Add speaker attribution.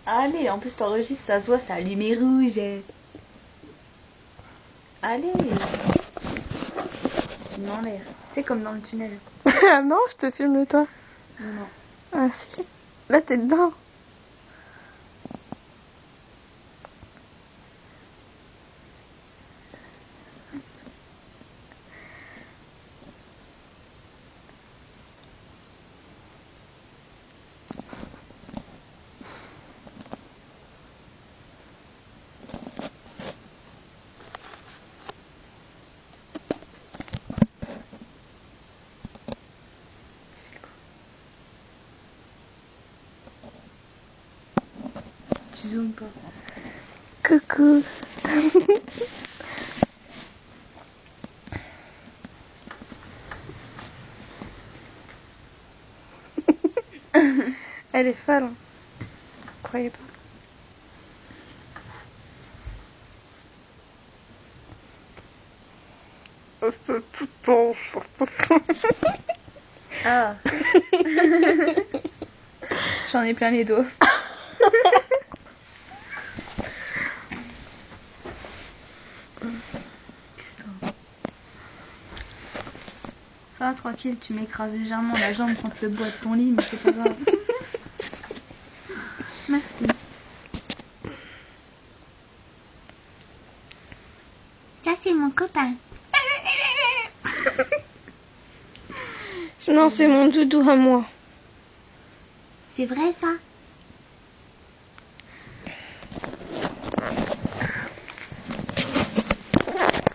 Speaker 1: Allez, en plus t'enregistres, ça se voit, c'est allumé rouge. Allez. Tu filmes en l'air. C'est comme dans le tunnel.
Speaker 2: Ah non, je te filme toi.
Speaker 1: Non.
Speaker 2: Ah si. Là, t'es dedans.
Speaker 1: Tu zoomes pas.
Speaker 2: Coucou. Elle est folle. Hein. Croyez pas.
Speaker 1: Ah. J'en ai plein les doigts. Ça va, tranquille, tu m'écrases légèrement la jambe contre le bois de ton lit, mais c'est pas grave. Merci. Ça, c'est mon copain.
Speaker 2: Non, c'est mon doudou à moi.
Speaker 1: C'est vrai, ça?